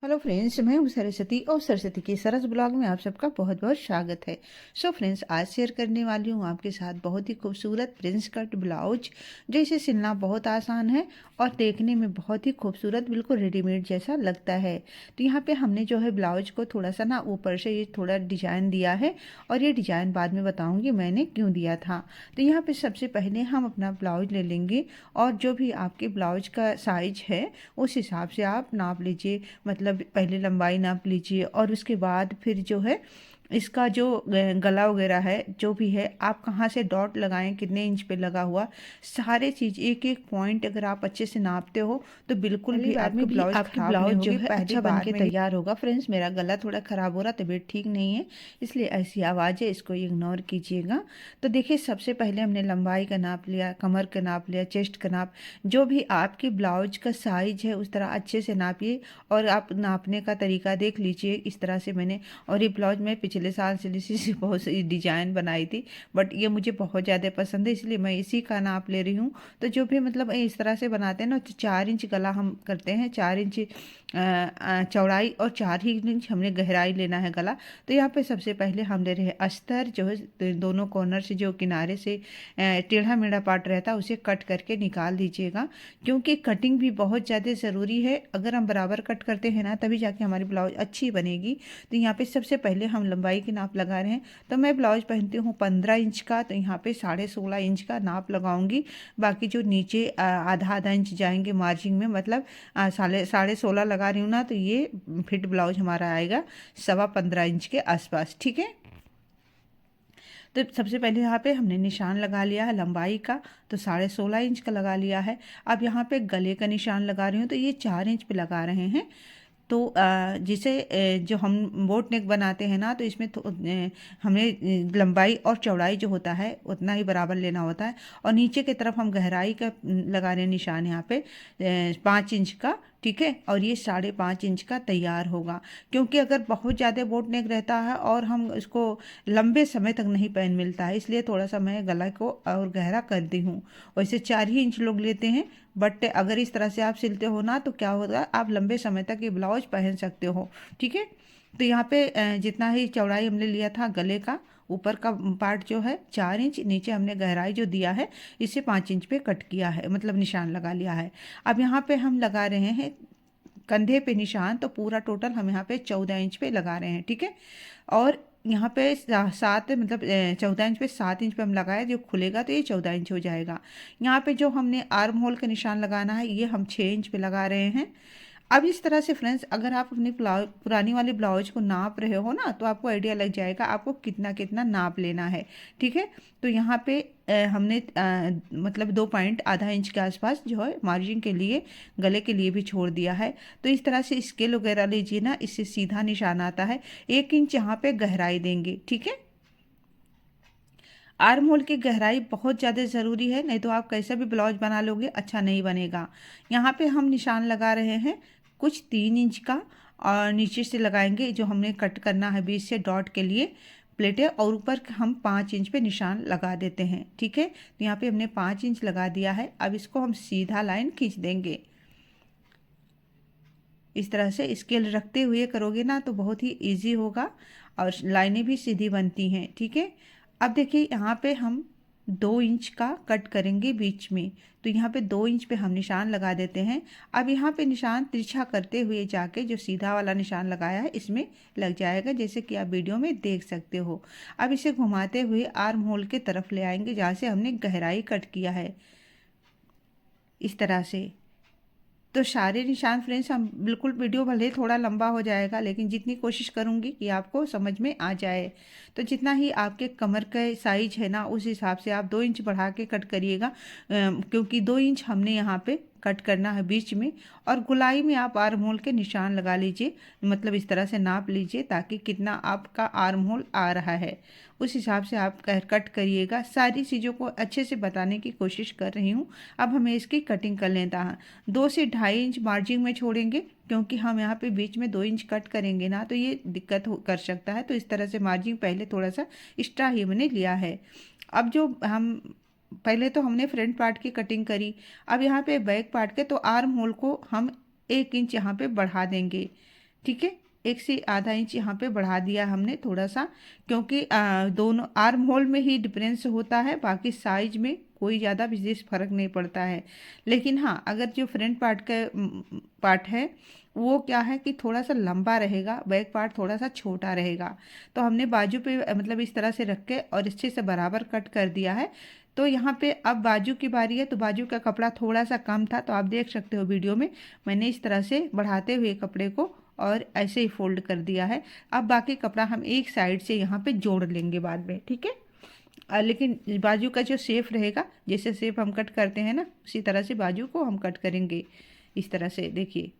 Hello friends, मैं हूँ सरस्वती और सरस्वती के सरस ब्लॉग में आप सबका बहुत बहुत स्वागत है। सो फ्रेंड्स, आज शेयर करने वाली हूँ आपके साथ बहुत ही खूबसूरत प्रिंस कट ब्लाउज, जो इसे सिलना बहुत आसान है और देखने में बहुत ही खूबसूरत बिल्कुल रेडीमेड जैसा लगता है। तो यहाँ पे हमने जो है ब्लाउज को थोड़ा सा ना ऊपर से ये थोड़ा डिजाइन दिया है और ये डिजाइन बाद में बताऊँगी मैंने क्यों दिया था। तो यहाँ पे सबसे पहले हम अपना ब्लाउज ले लेंगे और जो भी आपके ब्लाउज का साइज है उस हिसाब से आप नाप लीजिए। मतलब पहले लंबाई नाप लीजिए और उसके बाद फिर जो है इसका जो गला वगैरह है जो भी है आप कहाँ से डॉट लगाएं, कितने इंच पे लगा हुआ, सारे चीज़ एक एक पॉइंट अगर आप अच्छे से नापते हो तो बिल्कुल पहली भी बार आपके में भी ब्लाउज आपके ख़राब नहीं ब्लाउज जो होगी, है पहली अच्छा बन बार के में भी तैयार होगा। फ्रेंड्स, मेरा गला थोड़ा ख़राब हो रहा, तबीयत ठीक नहीं है, इसलिए ऐसी आवाज़ है, इसको इग्नोर कीजिएगा। तो देखिए, सबसे पहले हमने लंबाई का नाप लिया, कमर का नाप लिया, चेस्ट का नाप, जो भी आपके ब्लाउज का साइज है उस तरह अच्छे से नापिए और आप नापने का तरीका देख लीजिए। इस तरह से मैंने, और ये ब्लाउज मैं पिछले साल से इसी से बहुत सी डिजाइन बनाई थी, बट ये मुझे बहुत ज़्यादा पसंद है इसलिए मैं इसी का नाप ले रही हूँ। तो जो भी मतलब इस तरह से बनाते हैं ना, तो 4 इंच गला हम करते हैं, 4 इंच चौड़ाई और 4 ही इंच हमने गहराई लेना है गला। तो यहाँ पे सबसे पहले हम ले रहे हैं अस्तर, जो है दोनों कॉर्नर से जो किनारे से टेढ़ा मेढ़ा पार्ट रहता है उसे कट करके निकाल दीजिएगा, क्योंकि कटिंग भी बहुत ज़्यादा ज़रूरी है। अगर हम बराबर कट करते हैं ना तभी जाके हमारी ब्लाउज अच्छी बनेगी। तो यहाँ पे सबसे पहले हम लंबाई की नाप लगा रहे हैं। तो मैं ब्लाउज पहनती हूँ 15 इंच का, तो यहाँ पे 16.5 इंच का नाप लगाऊंगी। बाकी जो नीचे आधा आधा इंच जाएंगे मार्जिन में, मतलब साढ़े साढ़े 16 लगा रही हूँ ना, तो ये फिट ब्लाउज हमारा आएगा 15.25 इंच के आसपास। ठीक है। तो सबसे पहले यहाँ पे हमने निशान लगा लिया है लंबाई का, तो 16.5 इंच का लगा लिया है। अब यहाँ पे गले का निशान लगा रही हूँ, तो ये 4 इंच पे लगा रहे हैं। तो जिसे जो हम बोट नेक बनाते हैं ना, तो इसमें हमें लंबाई और चौड़ाई जो होता है उतना ही बराबर लेना होता है। और नीचे की तरफ हम गहराई का लगा रहे हैं निशान यहाँ पे 5 इंच का। ठीक है। और ये 5.5 इंच का तैयार होगा, क्योंकि अगर बहुत ज़्यादा बोट नेक रहता है और हम इसको लंबे समय तक नहीं पहन मिलता है, इसलिए थोड़ा सा मैं गला को और गहरा कर दी हूँ। वैसे 4 ही इंच लोग लेते हैं, बट अगर इस तरह से आप सिलते हो ना तो क्या होगा, आप लंबे समय तक ये ब्लाउज पहन सकते हो। ठीक है। तो यहाँ पे जितना ही चौड़ाई हमने लिया था गले का, ऊपर का पार्ट जो है 4 इंच, नीचे हमने गहराई जो दिया है इसे 5 इंच पे कट किया है, मतलब निशान लगा लिया है। अब यहाँ पे हम लगा रहे हैं कंधे पे निशान, तो पूरा टोटल हम यहाँ पे 14 इंच पे लगा रहे हैं। ठीक है। और यहाँ पे सात, मतलब 14 इंच पे 7 इंच पे हम लगाए, जो खुलेगा तो ये 14 इंच हो जाएगा। यहाँ पे जो हमने आर्म होल का निशान लगाना है ये हम 6 इंच पे लगा रहे हैं। अब इस तरह से फ्रेंड्स, अगर आप अपनी पुरानी वाली ब्लाउज को नाप रहे हो ना, तो आपको आइडिया लग जाएगा आपको कितना कितना नाप लेना है। ठीक है। तो यहाँ पे हमने मतलब 2 पॉइंट आधा इंच के आसपास जो है मार्जिन के लिए, गले के लिए भी छोड़ दिया है। तो इस तरह से स्केल वगैरह लीजिए ना, इससे सीधा निशान आता है। 1 इंच यहाँ पे गहराई देंगे। ठीक है। आर्म होल की गहराई बहुत ज़्यादा ज़रूरी है, नहीं तो आप कैसा भी ब्लाउज बना लोगे अच्छा नहीं बनेगा। यहाँ पे हम निशान लगा रहे हैं कुछ 3 इंच का, और नीचे से लगाएंगे जो हमने कट करना है बीच से डॉट के लिए प्लेटें, और ऊपर हम 5 इंच पे निशान लगा देते हैं। ठीक है। तो यहाँ पे हमने 5 इंच लगा दिया है। अब इसको हम सीधा लाइन खींच देंगे। इस तरह से स्केल रखते हुए करोगे ना तो बहुत ही इजी होगा और लाइनें भी सीधी बनती हैं। ठीक है। अब देखिए, यहाँ पे हम 2 इंच का कट करेंगे बीच में, तो यहाँ पे 2 इंच पे हम निशान लगा देते हैं। अब यहाँ पे निशान तिरछा करते हुए जाके जो सीधा वाला निशान लगाया है इसमें लग जाएगा, जैसे कि आप वीडियो में देख सकते हो। अब इसे घुमाते हुए आर्म होल के तरफ ले आएंगे जहाँ से हमने गहराई कट किया है, इस तरह से। तो सारे निशान फ्रेंड्स, हम बिल्कुल, वीडियो भले थोड़ा लंबा हो जाएगा लेकिन जितनी कोशिश करूंगी कि आपको समझ में आ जाए। तो जितना ही आपके कमर का साइज है ना उस हिसाब से आप 2 इंच बढ़ा के कट करिएगा, क्योंकि 2 इंच हमने यहाँ पे कट करना है बीच में। और गुलाई में आप आर्म होल के निशान लगा लीजिए, मतलब इस तरह से नाप लीजिए ताकि कितना आपका आर्म होल आ रहा है उस हिसाब से आप कट करिएगा। सारी चीज़ों को अच्छे से बताने की कोशिश कर रही हूँ। अब हमें इसकी कटिंग कर लेता है। 2 से 2.5 इंच मार्जिन में छोड़ेंगे, क्योंकि हम यहाँ पे बीच में 2 इंच कट करेंगे ना तो ये दिक्कत कर सकता है। तो इस तरह से मार्जिन पहले थोड़ा सा एक्स्ट्रा ही मैंने लिया है। अब जो हम पहले तो हमने फ्रंट पार्ट की कटिंग करी, अब यहाँ पे बैक पार्ट के, तो आर्म होल को हम 1 इंच यहाँ पे बढ़ा देंगे। ठीक है। 1 से आधा इंच यहाँ पे बढ़ा दिया हमने थोड़ा सा, क्योंकि दोनों आर्म होल में ही डिफरेंस होता है, बाकी साइज में कोई ज़्यादा विशेष फर्क नहीं पड़ता है। लेकिन हाँ, अगर जो फ्रंट पार्ट का पार्ट है वो क्या है कि थोड़ा सा लंबा रहेगा, बैक पार्ट थोड़ा सा छोटा रहेगा। तो हमने बाजू पे मतलब इस तरह से रख के और अच्छे से बराबर कट कर दिया है। तो यहाँ पे अब बाजू की बारी है, तो बाजू का कपड़ा थोड़ा सा कम था, तो आप देख सकते हो वीडियो में मैंने इस तरह से बढ़ाते हुए कपड़े को और ऐसे ही फोल्ड कर दिया है। अब बाकी कपड़ा हम एक साइड से यहाँ पे जोड़ लेंगे बाद में, ठीक है। लेकिन बाजू का जो शेप रहेगा, जैसे शेप हम कट करते हैं ना, उसी तरह से बाजू को हम कट करेंगे। इस तरह से देखिए,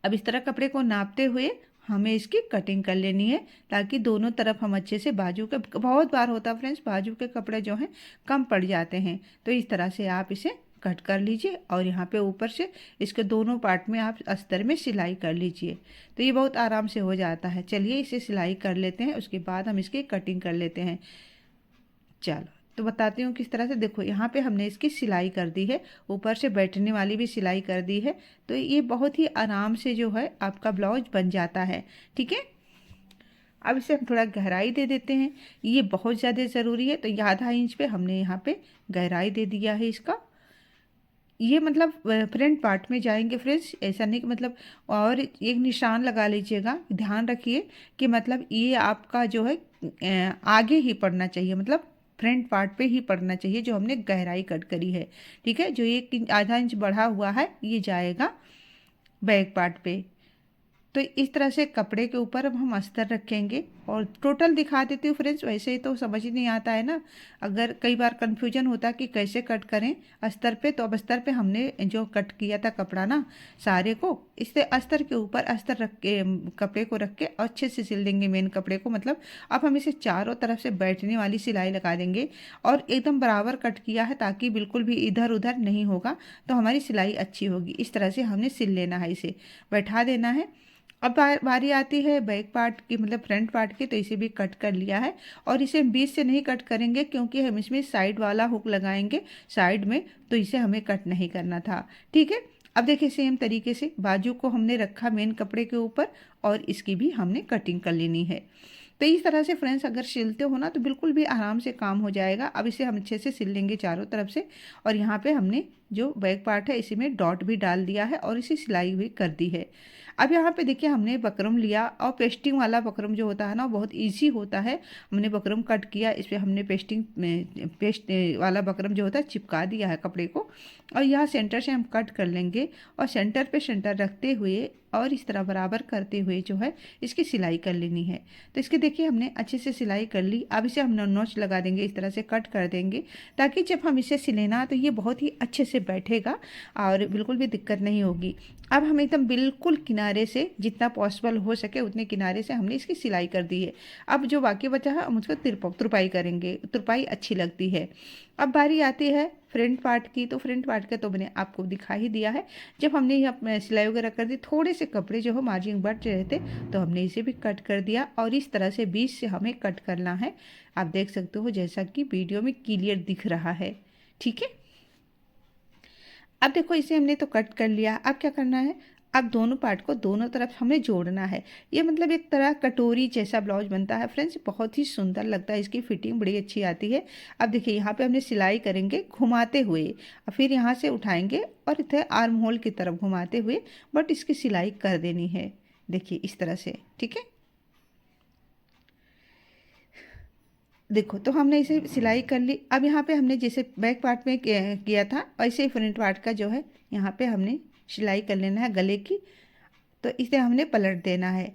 अब इस तरह कपड़े को नापते हुए हमें इसकी कटिंग कर लेनी है, ताकि दोनों तरफ हम अच्छे से बाजू के, बहुत बार होता है फ्रेंड्स बाजू के कपड़े जो हैं कम पड़ जाते हैं, तो इस तरह से आप इसे कट कर लीजिए और यहाँ पे ऊपर से इसके दोनों पार्ट में आप अस्तर में सिलाई कर लीजिए, तो ये बहुत आराम से हो जाता है। चलिए इसे सिलाई कर लेते हैं, उसके बाद हम इसकी कटिंग कर लेते हैं। चलो तो बताती हूँ किस तरह से। देखो यहाँ पे हमने इसकी सिलाई कर दी है, ऊपर से बैठने वाली भी सिलाई कर दी है, तो ये बहुत ही आराम से जो है आपका ब्लाउज बन जाता है, ठीक है। अब इसे हम थोड़ा गहराई दे देते हैं, ये बहुत ज़्यादा ज़रूरी है, तो ये आधा इंच पे हमने यहाँ पे गहराई दे दिया है इसका। ये मतलब फ्रंट पार्ट में जाएंगे फ्रेंड्स, ऐसा नहीं कि मतलब, और एक निशान लगा लीजिएगा, ध्यान रखिए कि मतलब ये आपका जो है आगे ही पड़ना चाहिए, मतलब फ्रंट पार्ट पे ही पड़ना चाहिए जो हमने गहराई कट करी है, ठीक है। जो एक आधा इंच बढ़ा हुआ है ये जाएगा बैक पार्ट पे। तो इस तरह से कपड़े के ऊपर अब हम अस्तर रखेंगे, और टोटल दिखा देती हूँ फ्रेंड्स, वैसे ही तो समझ ही नहीं आता है ना, अगर कई बार कंफ्यूजन होता है कि कैसे कट करें अस्तर पे, तो अब अस्तर पे हमने जो कट किया था कपड़ा ना सारे को, इससे अस्तर के ऊपर अस्तर रख के कपड़े को रख के अच्छे से सिल देंगे मेन कपड़े को। मतलब अब हम इसे चारों तरफ से बैठने वाली सिलाई लगा देंगे, और एकदम बराबर कट किया है ताकि बिल्कुल भी इधर उधर नहीं होगा, तो हमारी सिलाई अच्छी होगी। इस तरह से हमने सिल लेना है, इसे बैठा देना है। अब बारी आती है बैक पार्ट की, मतलब फ्रंट पार्ट की, तो इसे भी कट कर लिया है, और इसे हम बीच से नहीं कट करेंगे क्योंकि हम इसमें साइड वाला हुक लगाएंगे साइड में, तो इसे हमें कट नहीं करना था, ठीक है। अब देखिए सेम तरीके से बाजू को हमने रखा मेन कपड़े के ऊपर, और इसकी भी हमने कटिंग कर लेनी है। तो इस तरह से फ्रेंड्स अगर सिलते हो ना तो बिल्कुल भी आराम से काम हो जाएगा। अब इसे हम अच्छे से सिल लेंगे चारों तरफ से, और यहाँ पे हमने जो बैक पार्ट है इसी में डॉट भी डाल दिया है और इसे सिलाई हुई कर दी है। अब यहाँ पे देखिए हमने बकरम लिया, और पेस्टिंग वाला बकरम जो होता है ना बहुत इजी होता है। हमने बकरम कट किया, इस पर हमने पेस्ट वाला बकरम जो होता है चिपका दिया है कपड़े को, और यहाँ सेंटर से हम कट कर लेंगे, और सेंटर पे सेंटर रखते हुए और इस तरह बराबर करते हुए जो है इसकी सिलाई कर लेनी है। तो इसके देखिए हमने अच्छे से सिलाई कर ली। अब इसे हम नॉच लगा देंगे, इस तरह से कट कर देंगे, ताकि जब हम इसे सिलेना तो ये बहुत ही अच्छे से बैठेगा और बिल्कुल भी दिक्कत नहीं होगी। अब हम एकदम बिल्कुल किनारे से जितना पॉसिबल हो सके उतने किनारे से हमने इसकी सिलाई कर दी है। अब जो बाकी बचा है हम उसको तुरपाई करेंगे, तुरपाई अच्छी लगती है। अब बारी आती है फ्रंट पार्ट की, तो फ्रंट पार्ट का तो मैंने आपको दिखा ही दिया है। जब हमने यहाँ सिलाई वगैरह कर दी, थोड़े से कपड़े जो हो मार्जिन बच रहे थे, तो हमने इसे भी कट कर दिया, और इस तरह से बीच से हमें कट करना है। आप देख सकते हो जैसा कि वीडियो में क्लियर दिख रहा है, ठीक है। अब देखो इसे हमने तो कट कर लिया, अब क्या करना है, अब दोनों पार्ट को दोनों तरफ हमें जोड़ना है। ये मतलब एक तरह कटोरी जैसा ब्लाउज बनता है फ्रेंड्स, बहुत ही सुंदर लगता है, इसकी फिटिंग बड़ी अच्छी आती है। अब देखिए यहाँ पे हमने सिलाई करेंगे घुमाते हुए, और फिर यहाँ से उठाएंगे और इधर आर्म होल की तरफ घुमाते हुए, बट इसकी सिलाई कर देनी है, देखिए इस तरह से, ठीक है। देखो तो हमने इसे सिलाई कर ली। अब यहाँ पे हमने जैसे बैक पार्ट में किया था वैसे ही फ्रंट पार्ट का जो है यहाँ पे हमने सिलाई कर लेना है गले की, तो इसे हमने पलट देना है।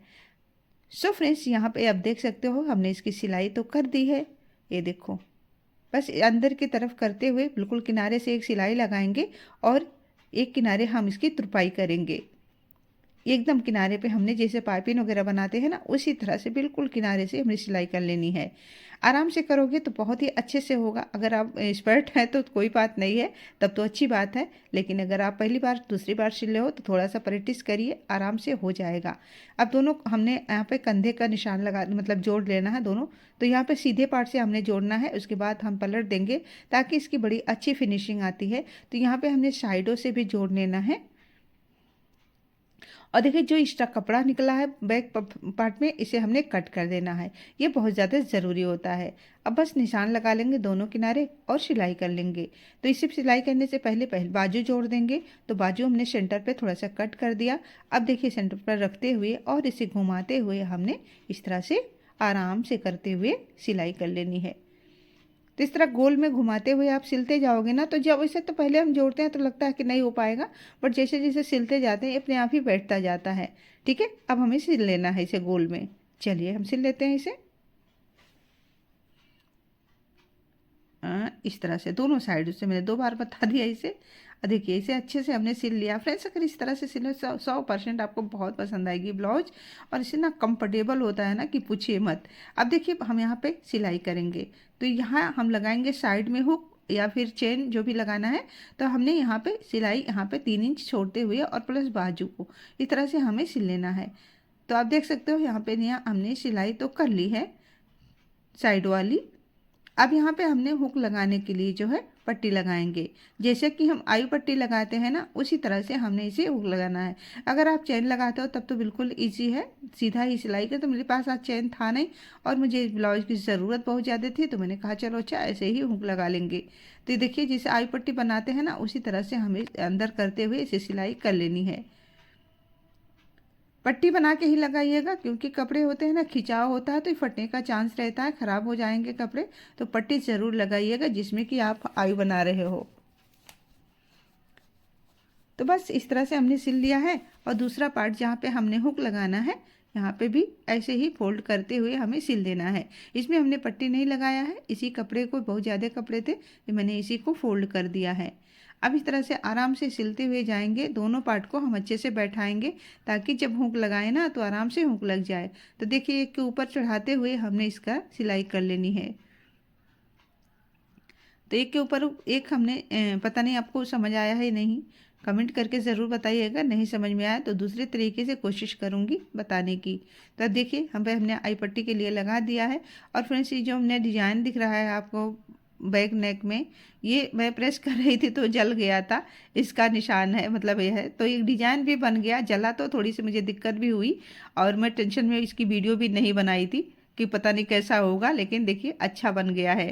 सो फ्रेंड्स यहाँ पे आप देख सकते हो हमने इसकी सिलाई तो कर दी है, ये देखो बस अंदर की तरफ करते हुए बिल्कुल किनारे से एक सिलाई लगाएंगे, और एक किनारे हम इसकी तुरपाई करेंगे। एकदम किनारे पे हमने जैसे पाइपिंग वगैरह बनाते हैं ना उसी तरह से बिल्कुल किनारे से हमें सिलाई कर लेनी है। आराम से करोगे तो बहुत ही अच्छे से होगा। अगर आप एक्सपर्ट हैं तो कोई बात नहीं है, तब तो अच्छी बात है, लेकिन अगर आप पहली बार दूसरी बार सिले हो तो थोड़ा सा प्रैक्टिस करिए, आराम से हो जाएगा। अब दोनों हमने यहाँ पे कंधे का निशान लगा मतलब जोड़ लेना है दोनों, तो यहाँ पे सीधे पार्ट से हमने जोड़ना है, उसके बाद हम पलट देंगे ताकि इसकी बड़ी अच्छी फिनिशिंग आती है। तो यहाँ पे हमने साइडों से भी जोड़ लेना है, और देखिए जो एक्स्ट्रा कपड़ा निकला है बैक पार्ट में, इसे हमने कट कर देना है। ये बहुत ज़्यादा ज़रूरी होता है। अब बस निशान लगा लेंगे दोनों किनारे और सिलाई कर लेंगे। तो इसे सिलाई करने से पहले पहले बाजू जोड़ देंगे। तो बाजू हमने सेंटर पे थोड़ा सा कट कर दिया। अब देखिए सेंटर पर रखते हुए और इसे घुमाते हुए हमने इस तरह से आराम से करते हुए सिलाई कर लेनी है। तो इस तरह गोल में घुमाते हुए आप सिलते जाओगे ना, तो जब इसे तो पहले हम जोड़ते हैं तो लगता है कि नहीं हो पाएगा, बट जैसे जैसे सिलते जाते हैं ये अपने आप ही बैठता जाता है। ठीक है, अब हमें सिल लेना है इसे गोल में। चलिए हम सिल लेते हैं इसे। इस तरह से दोनों साइड से मैंने 2 बार बता दिया इसे। देखिए इसे अच्छे से हमने सिल लिया। फ्रेंड्स अगर इस तरह से सिले 100% आपको बहुत पसंद आएगी ब्लाउज, और इसे ना कंफर्टेबल होता है ना कि पूछिए मत। अब देखिए हम यहाँ पे सिलाई करेंगे, तो यहाँ हम लगाएंगे साइड में हुक या फिर चेन जो भी लगाना है। तो हमने यहाँ पे सिलाई यहाँ पे 3 इंच छोड़ते हुए और प्लस बाजू को इस तरह से हमें सिल लेना है। तो आप देख सकते हो यहाँ पे नया हमने सिलाई तो कर ली है साइड वाली। अब यहाँ पे हमने हुक लगाने के लिए जो है पट्टी लगाएंगे। जैसे कि हम आई पट्टी लगाते हैं ना, उसी तरह से हमने इसे हुक लगाना है। अगर आप चेन लगाते हो तब तो बिल्कुल इजी है, सीधा ही सिलाई का। तो मेरे पास आज चेन था नहीं और मुझे इस ब्लाउज की ज़रूरत बहुत ज़्यादा थी, तो मैंने कहा चलो अच्छा ऐसे ही हुक लगा लेंगे। तो ये देखिए जैसे आई पट्टी बनाते हैं ना, उसी तरह से हमें अंदर करते हुए इसे सिलाई कर लेनी है। पट्टी बना के ही लगाइएगा, क्योंकि कपड़े होते हैं ना खिंचाव होता है तो फटने का चांस रहता है, ख़राब हो जाएंगे कपड़े। तो पट्टी ज़रूर लगाइएगा जिसमें कि आप आई बना रहे हो। तो बस इस तरह से हमने सिल लिया है। और दूसरा पार्ट जहाँ पे हमने हुक लगाना है, यहाँ पे भी ऐसे ही फोल्ड करते हुए हमें सिल देना है। इसमें हमने पट्टी नहीं लगाया है, इसी कपड़े को, बहुत ज़्यादा कपड़े थे तो मैंने इसी को फोल्ड कर दिया है। अब इस तरह से आराम से सिलते हुए जाएंगे। दोनों पार्ट को हम अच्छे से बैठाएंगे ताकि जब हुक लगाए ना तो आराम से हुक लग जाए। तो देखिए एक के ऊपर चढ़ाते हुए हमने इसका सिलाई कर लेनी है। तो एक के ऊपर एक हमने पता नहीं आपको समझ आया है नहीं, कमेंट करके ज़रूर बताइएगा। नहीं समझ में आया तो दूसरे तरीके से कोशिश करूँगी बताने की। तो अब देखिए हमने आई पट्टी के लिए लगा दिया है। और फ्रेंड्स ये जो हमने डिजाइन दिख रहा है आपको बैक नेक में, ये मैं प्रेस कर रही थी तो जल गया था, इसका निशान है, मतलब ये है। तो एक डिजाइन भी बन गया, जला तो थोड़ी सी मुझे दिक्कत भी हुई और मैं टेंशन में इसकी वीडियो भी नहीं बनाई थी कि पता नहीं कैसा होगा, लेकिन देखिए अच्छा बन गया है।